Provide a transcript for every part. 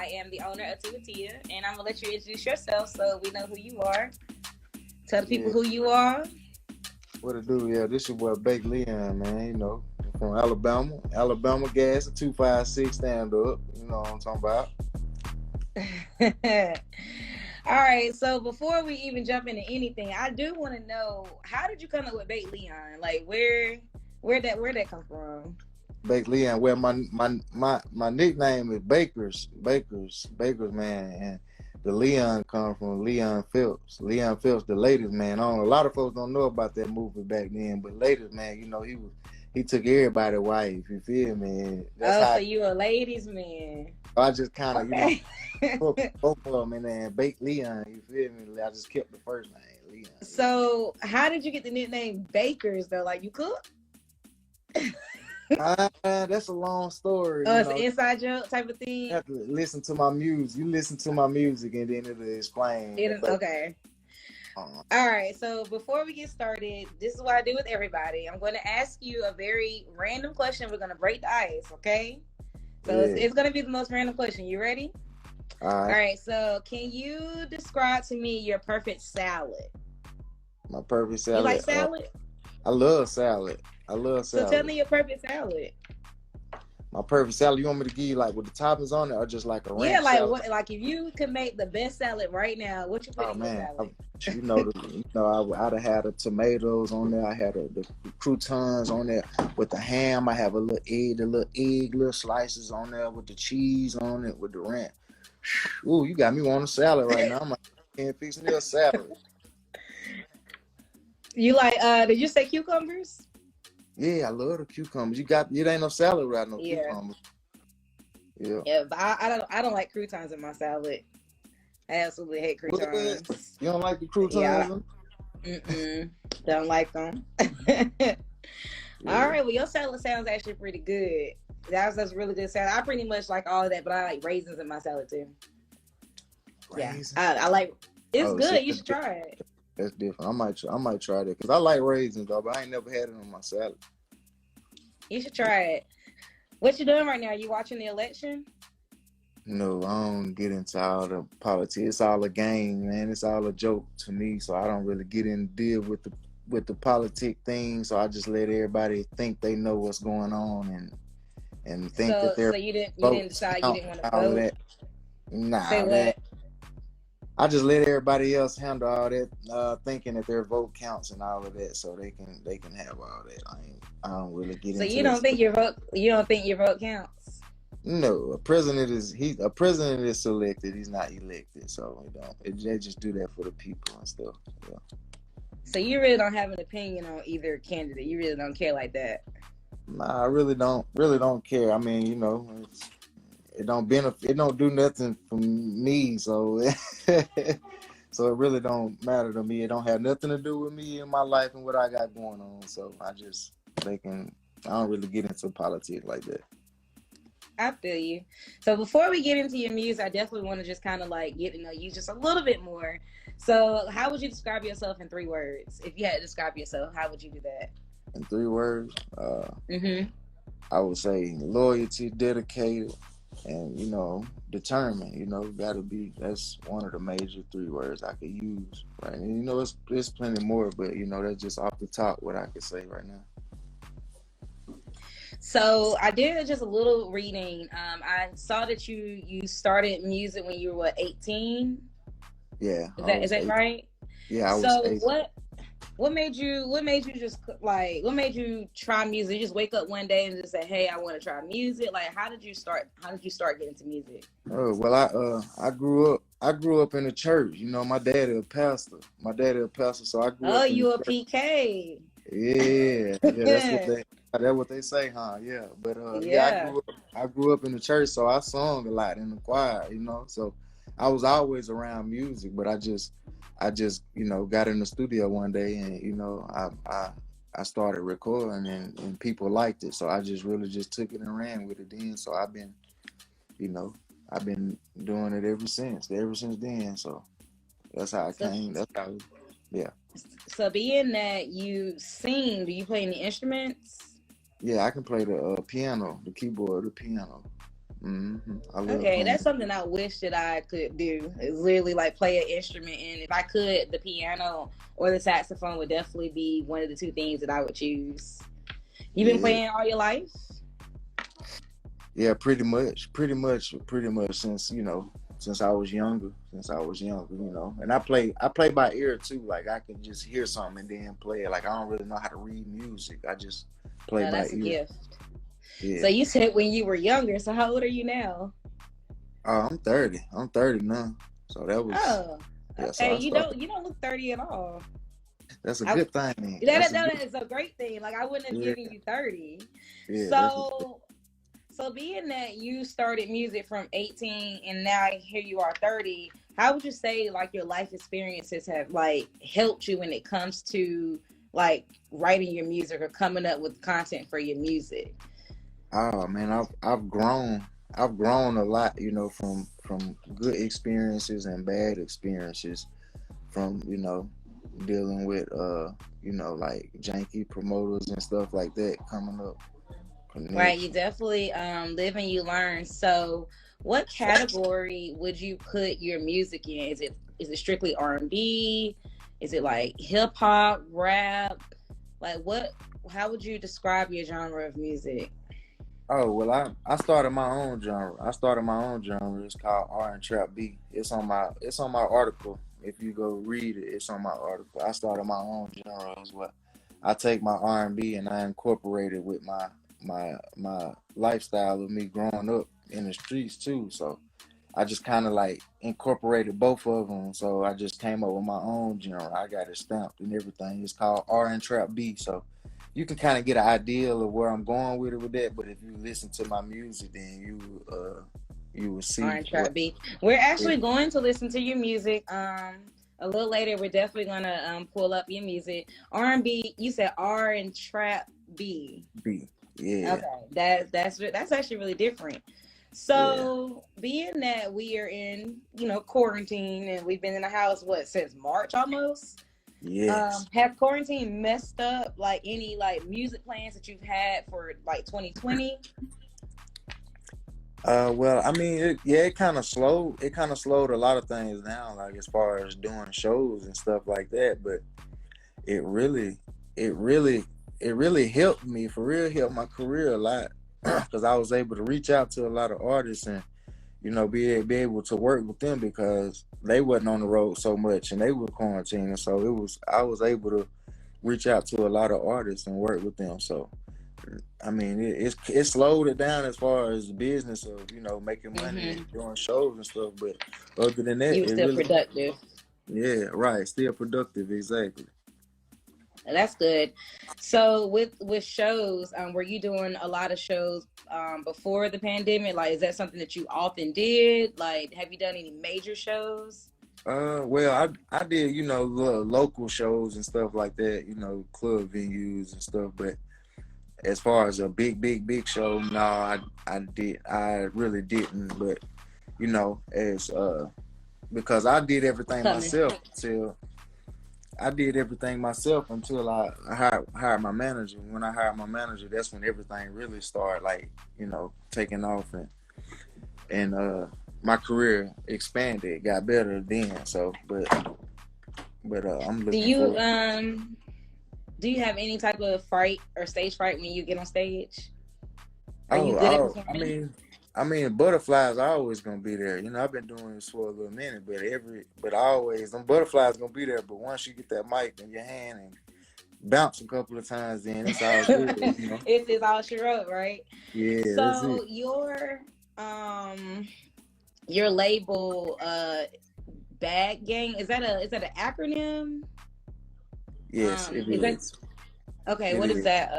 I am the owner of Tiwatia, and I'm gonna let you introduce yourself so we know who you are. Tell the people Yeah, who you are. what it do? Yeah, this your boy Bake Leon, man. From Alabama. Alabama gas, a 256 stand up. You know what I'm talking about. All right, so before we even jump into anything, I do want to know, how did you come up with Bait Leon? Like where that come from? Bake Leon. Well, my nickname is Bakers, man. And the Leon come from Leon Phelps. Leon Phelps, the latest man. A lot of folks don't know about that movie back then, but latest man, he took everybody wife. You feel me? That's Oh, how so you a ladies man. I just kind of, Okay. put both of them in there and Bake Leon. You feel me? I just kept the first name, Leon. So how did you get the nickname Bakers though? Like you cook? That's a long story. Oh, it's an inside joke type of You thing. have to listen to my music. You listen to my music, and then it'll explain. Okay. Uh, All right. So before we get started, this is what I do with everybody. I'm going to ask you a very random question. We're going to break the ice. Okay. So yeah. it's going to be the most random question. You ready? All All right. right. So can you describe to me your perfect salad? My perfect You salad. like salad? I love salad. So tell me your perfect salad. My perfect salad. You want me to give you like with the toppings on it, or just like a Yeah, ranch like salad? what? Like if you could make the best salad right now, what you put Oh in your man, salad? I'd have had the tomatoes on there. I had the croutons on there with the ham. I have the little slices on there with the cheese on it with the ranch. Ooh, you got me wanting a salad right now. I'm like, I can't fix me a salad. You like? Did you say cucumbers? Yeah, I love the cucumbers. It ain't no salad without no Yeah. cucumbers. Yeah. Yeah, but I don't like croutons in my salad. I absolutely hate What? croutons. You don't like the Yeah, croutons? don't like them. All Yeah. right, well your salad sounds actually pretty good. That's really good salad. I pretty much like all of that, but I like raisins in my salad too. Yeah, Raisins. I like. It's Oh, see, good. You should try it. that's different. I might try that because I like raisins though, but I ain't never had it on my salad. You should try it. What you doing right now? You watching the election? No, I don't get into all the politics. It's all a game, man. It's all a joke to me. So I don't really get in deal with the politic thing. So I just let everybody think they know what's going on and think that So their you didn't votes decide you count didn't want and to all of vote. that. Say Nah, that what? I just let everybody else handle all that, thinking that their vote counts and all of that, so they can have all that. I don't really get So into you that don't think stuff. your vote? You don't think your vote counts? No, a president is selected. He's not elected, so they just do that for the people and stuff. Yeah. So you really don't have an opinion on either candidate. You really don't care like that. Nah, I really don't care. I mean, it don't benefit. It don't do nothing for me. So so it really don't matter to me. It don't have nothing to do with me and my life and what I got going on. So they can. I don't really get into politics like that. I feel you. So before we get into your music, I definitely want to just kind of like get to know you just a little bit more. So how would you describe yourself in 3 words? If you had to describe yourself, how would you do that? In 3 words, Mm-hmm. I would say loyalty, dedicated, and determined. Gotta be. That's one of the major 3 words I could use. Right, and there's plenty more, but that's just off the top what I could say right now. So I did just a little reading. I saw that you started music when you were what, 18? Yeah, Is I that is was that eight. right? Yeah, I was So eight. what made you try music? You just wake up one day and just say, "Hey, I want to try music." Like, how did you start getting into music? Oh well, I grew up in a church. My daddy a pastor. So I grew Oh, up in the you a church. PK? Yeah. That's what they say, huh? Yeah, but yeah, Yeah. I grew up in the church, so I sung a lot in the choir. So I was always around music, but I just got in the studio one day and I started recording and people liked it, so I just really just took it and ran with it. Then so you know I've been doing it ever since then. So that's how I So, came. That's how. Yeah. so being that you sing, do you play any instruments? Yeah, I can play the piano, the keyboard, the piano. I love Okay, playing. that's something I wish that I could do. Is literally like play an instrument, and if I could, the piano or the saxophone would definitely be one of the two things that I would choose. You've been Yeah, playing all your life? yeah, pretty much since since I was younger, and I play by ear too. Like I can just hear something and then play it. Like I don't really know how to read music. I just play No, by that's a ear. gift. So Yeah. you said when you were younger. So how old are you now? I'm 30. I'm 30 now. So that was Oh, yeah. So okay. I You started. don't look 30 at all. That's a I, good thing. that That's a that good. is a great thing. Like I wouldn't have Yeah. given you 30. Yeah. That's So being that you started music from 18 and now here you are 30, how would you say like your life experiences have like helped you when it comes to like writing your music or coming up with content for your music? oh man. I've grown. I've grown a lot. From good experiences and bad experiences. From dealing with like janky promoters and stuff like that coming up. Right, you Connection. definitely live and you learn. So what category would you put your music in? Is it strictly R&B? Is it like hip hop, rap? Like what, how would you describe your genre of music? Oh well, I started my own genre. I started my own genre. It's called R and Trap B. It's on my article. If you go read it, it's on my article. I started my own genre as well. I take my R&B and I incorporate it with my lifestyle of me growing up in the streets too. So I just kind of like incorporated both of them. So I just came up with my own genre. I got it stamped and everything. It's called R and Trap B. So you can kind of get an idea of where I'm going with it with that. But if you listen to my music, then you will see R&B. what. We're Yeah, actually going to listen to your music. A little later, we're definitely gonna pull up your music. R&B. You said R and trap B. B. Yeah, Okay, that's actually really different. yeah, So, being that we are in, quarantine and we've been in the house what since March almost, yes. have quarantine messed up like any like music plans that you've had for like 2020? Well, I mean, it kind of slowed. It kind of slowed a lot of things down, like as far as doing shows and stuff like that. But it really, it really, it really helped me for real. Helped my career a lot because I was able to reach out to a lot of artists and be able to work with them because they wasn't on the road so much and they were quarantining. So I was able to reach out to a lot of artists and work with them. So I mean, it slowed it down as far as the business of making money Mm-hmm. and doing shows and stuff. But other than that, You were it still really, productive. yeah, right, still productive, exactly. That's good. So with shows, were you doing a lot of shows before the pandemic? Like, is that something that you often did? Like, have you done any major shows? Well, I did little local shows and stuff like that, club venues and stuff. But as far as a big show, no, I really didn't. But as because It's coming. I did everything myself until I hired my manager. When I hired my manager, that's when everything really started, like taking off and my career expanded, got better then. So, but I'm Do looking you for. have any type of fright or stage fright when you get on stage? Are you Oh, good at oh, performing? I mean, butterflies are always gonna be there. I've been doing this for a little minute, but always them butterflies gonna be there. But once you get that mic in your hand and bounce a couple of times, then it's all good. It's all she wrote, right? Yeah, that's it. So your label Bad Gang, is that an acronym? Yes, it Is that is. okay? It What is is. that?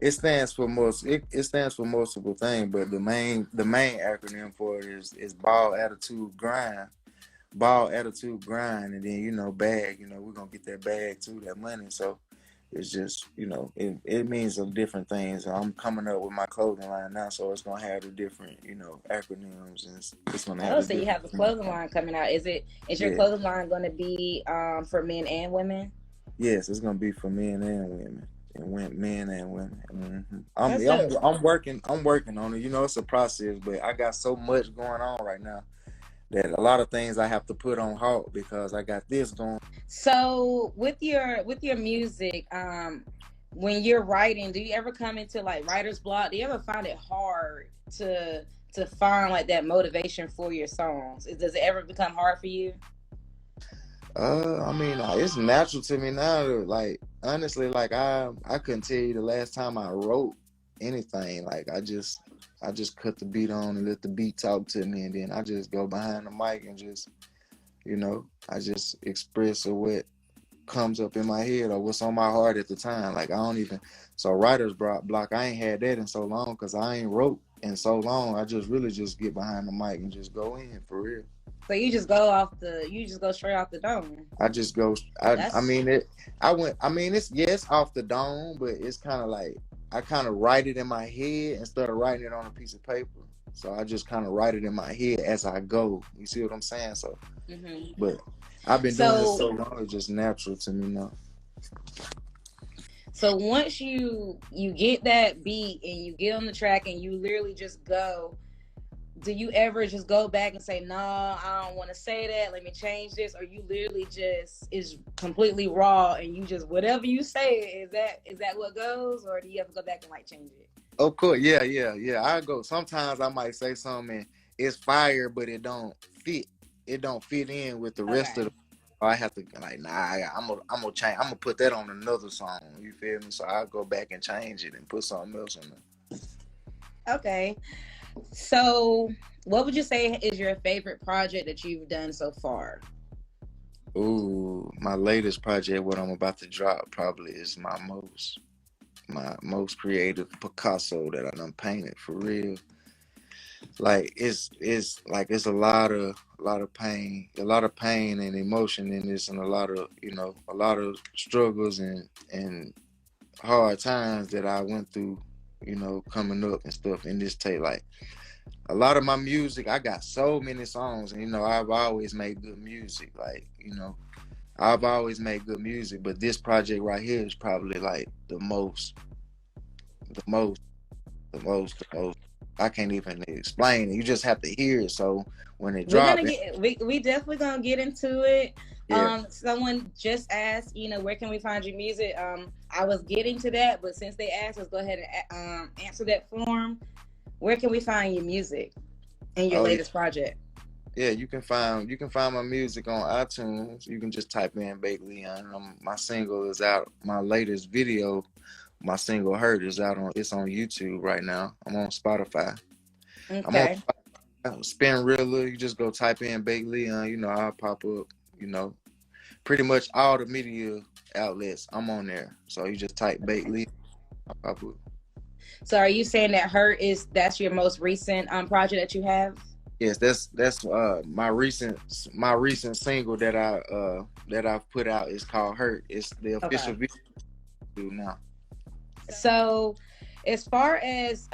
It stands for multiple things, but the main acronym for it is ball attitude grind, and then bag. We're gonna get that bag too, that money. So it's just it means some different things. I'm coming up with my clothing line now, so it's gonna have the different acronyms, and it's gonna have Oh, the so you different have a things. clothing line coming out. Is your Yeah, clothing line going to be for men and women? yes, it's gonna be for men and women. men and women. That's dope. I'm working on it. You know, it's a process, but I got so much going on right now that a lot of things I have to put on halt because I got this going. So with your music, when you're writing, do you ever come into like writer's block? Do you ever find it hard to find like that motivation for your songs? Does it ever become hard for you? I mean, it's natural to me now. Like honestly, like I couldn't tell you the last time I wrote anything. Like I just cut the beat on and let the beat talk to me, and then I just go behind the mic and just I just express what comes up in my head or what's on my heart at the time. Like I don't even writer's block. I ain't had that in so long because I ain't wrote in so long. I just really just get behind the mic and just go in for real. So you just go straight off the dome. I just go. I mean it. I mean it's off the dome, but it's kind of like I kind of write it in my head instead of writing it on a piece of paper. So I just kind of write it in my head as I go. You see what I'm saying? So, but I've been doing this so long, it's just natural to me now. So once you get that beat and you get on the track and you literally just go, do you ever just go back and say, no, I don't want to say that, let me change this? Or you literally just is completely raw and you just whatever you say, is that what goes? Or do you ever go back and like change it? Of course, yeah. I go. Sometimes I might say something and it's fire, but it don't fit. It don't fit in with the rest of the. I have to like, nah. I'm gonna change. I'm gonna put that on another song. You feel me? So I'll go back and change it and put something else in there. Okay. So, what would you say is your favorite project that you've done so far? Ooh, my latest project, what I'm about to drop, probably is my most creative Picasso that I done painted for real. Like it's a lot of pain, and emotion in this, and a lot of struggles and hard times that I went through, coming up and stuff in this tape. Like a lot of my music, I got so many songs, and I've always made good music. Like I've always made good music, but this project right here is probably like the most. I can't even explain it. You just have to hear it. So when it drops, we definitely gonna get into it. Yeah. Someone just asked, where can we find your music? I was getting to that, but since they asked, let's go ahead and answer that form. Where can we find your music and your latest project? Yeah, you can find my music on iTunes. You can just type in Bake Leon. My single is out. My latest video, my single Hurt, is out it's on YouTube right now. I'm on Spotify. Okay. I'm on Spinrilla. You just go type in Bake Leon, I'll pop up, pretty much all the media outlets. I'm on there. So you just type Bake Leon, I'll pop up. So are you saying that that's your most recent project that you have? Yes, that's my recent single that I've put out is called Hurt. It's the official video now. So, as far as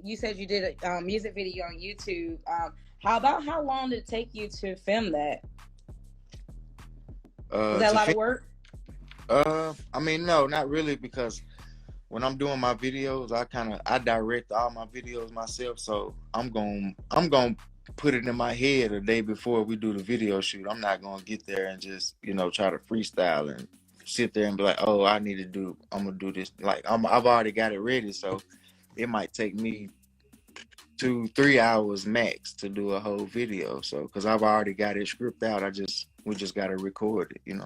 you said you did a music video on YouTube, how long did it take you to film that? Was that a lot of work? I mean, no, not really, because when I'm doing my videos, I direct all my videos myself. So I'm gonna put it in my head a day before we do the video shoot. I'm not gonna get there and just try to freestyle and sit there and be like, oh, I'm gonna do this. Like I've already got it ready, so it might take me 2-3 hours max to do a whole video. So because I've already got it scripted out, we just gotta record it.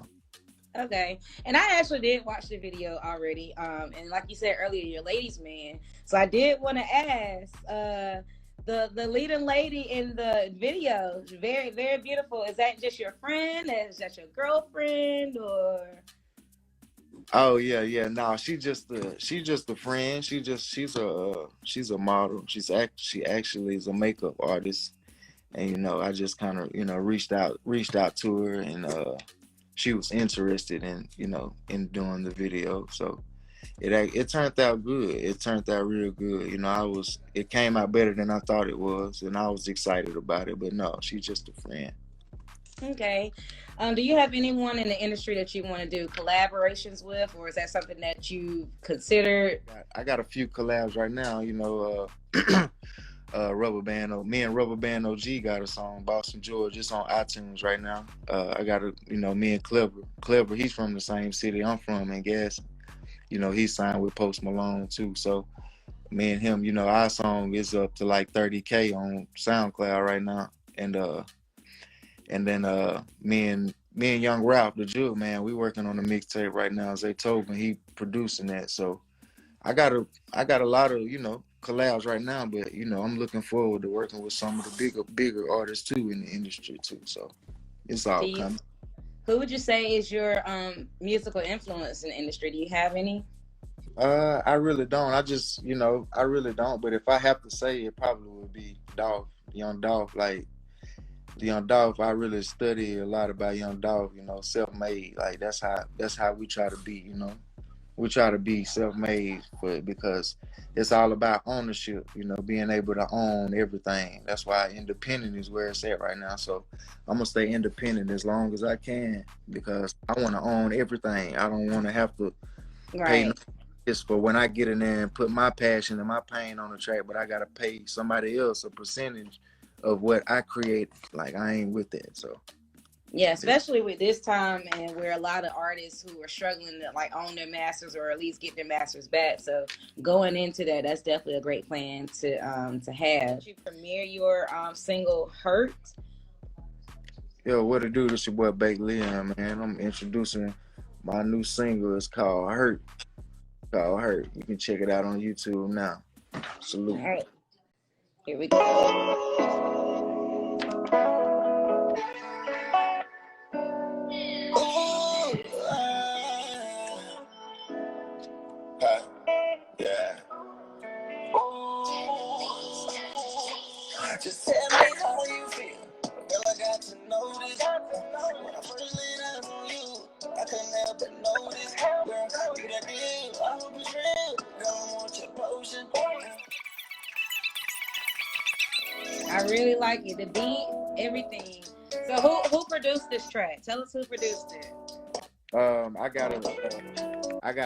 Okay. And I actually did watch the video already. And like you said earlier, you're ladies' man. So I did want to ask, the leading lady in the video, very, very beautiful. Is that just your friend? Is that your girlfriend, or? Oh yeah. No, she's just a friend. She's a model. She actually is a makeup artist. And I just kind of reached out to her, and she was interested in doing the video. So it turned out good. It turned out real good. It came out better than I thought it was, and I was excited about it. But no, she's just a friend. Okay. Do you have anyone in the industry that you want to do collaborations with, or is that something that you considered? I got a few collabs right now. Rubber Band. Me and Rubber Band OG got a song, Boston George. It's on iTunes right now. I got me and Clever. He's from the same city I'm from in Gas. He's signed with Post Malone too. So me and him, our song is up to like 30K on SoundCloud right now. And then me and Young Ralph, the Jewel Man, we working on a mixtape right now. Zaytoven, he producing that. So I got a lot of, collabs right now, but I'm looking forward to working with some of the bigger artists too in the industry too. So it's all coming. Who would you say is your musical influence in the industry? Do you have any? I really don't. I really don't. But if I have to say, it probably would be Dolph, Young Dolph. Like Young Dolph, I really study a lot about Young Dolph. Self-made. Like that's how we try to be. We try to be self-made because it's all about ownership. Being able to own everything. That's why independent is where it's at right now. So I'm gonna stay independent as long as I can because I want to own everything. I don't want to have to pay no just for when I get in there and put my passion and my pain on the track, but I gotta pay somebody else a percentage of what I create. Like I ain't with that. So yeah, especially with this time and where a lot of artists who are struggling to like own their masters or at least get their masters back. So going into that, that's definitely a great plan to have. You premiere your single "Hurt." Yo, what it do? This your boy Bake Leon, man. I'm introducing my new single. It's called "Hurt." You can check it out on YouTube now. Salute. All right, here we go. Yeah. Just tell me how you feel. Girl, I got to know this. When I first laid eyes on you, I couldn't help but notice. Girl, you that deal. I hope it's real. Girl, I want your potion. I really like it. The beat, everything. So who produced this track? Tell us who produced it. I got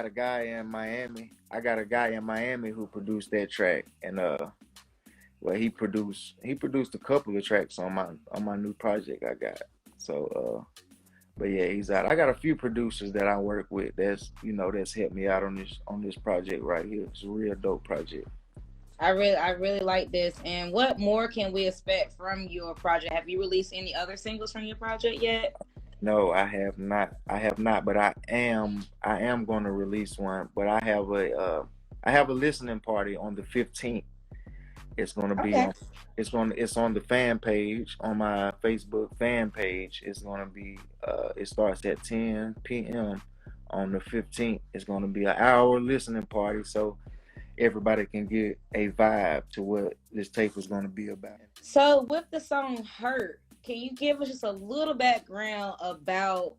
a guy in Miami. I got a guy in Miami who produced that track, and he produced a couple of tracks on my new project I got. So but yeah, he's out. I got a few producers that I work with that's helped me out on this project right here. It's a real dope project. I really like this. And what more can we expect from your project? Have you released any other singles from your project yet? No, I have not, but I am going to release one. But I have a listening party on the 15th. It's going to be it's on the fan page, on my Facebook fan page. It's going to be it starts at 10 p.m. on the 15th. It's going to be an hour listening party, so everybody can get a vibe to what this tape is going to be about. So with the song "Hurt," can you give us just a little background about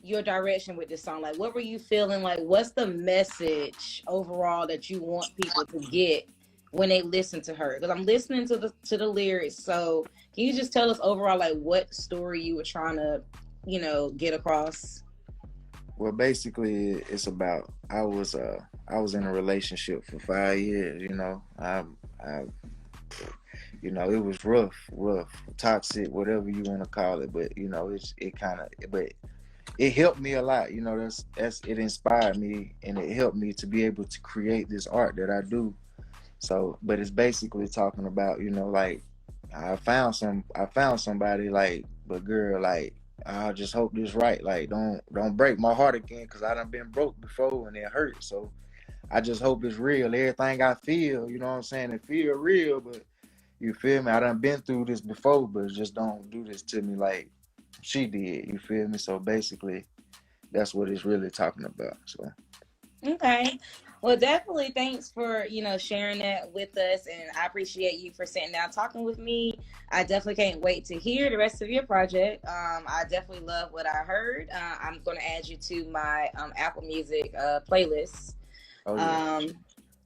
your direction with this song? Like, what were you feeling? Like, what's the message overall that you want people to get when they listen to her? Because I'm listening to the lyrics. So can you just tell us overall, like, what story you were trying to, get across? Well, basically, it's about I was in a relationship for 5 years. It was rough, toxic, whatever you want to call it. But it helped me a lot. It inspired me and it helped me to be able to create this art that I do. So, but it's basically talking about like I found somebody, like, but girl, like, I just hope this right. Like, don't break my heart again, because I done been broke before and it hurt. So I just hope it's real. Everything I feel, you know what I'm saying, it feel real, but you feel me? I done been through this before, but just don't do this to me like she did. You feel me? So basically, that's what it's really talking about. So. Okay. Well, definitely thanks for, sharing that with us. And I appreciate you for sitting down talking with me. I definitely can't wait to hear the rest of your project. I definitely love what I heard. I'm going to add you to my Apple Music playlist. Oh, yeah.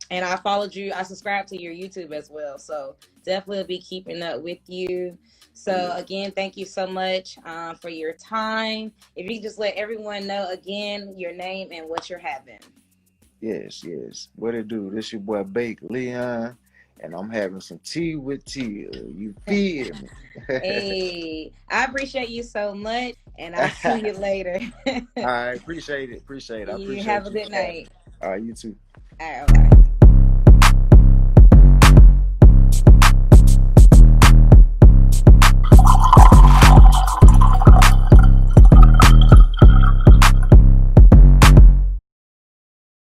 And I followed you. I subscribed to your YouTube as well. So definitely be keeping up with you. So again, thank you so much for your time. If you just let everyone know again your name and what you're having. Yes. What it do? This your boy Bake Leon, and I'm having some tea with tea. You feel me? Hey, I appreciate you so much, and I'll see you later. I appreciate it. I You appreciate have a you. good night. All right, you too. All right, bye.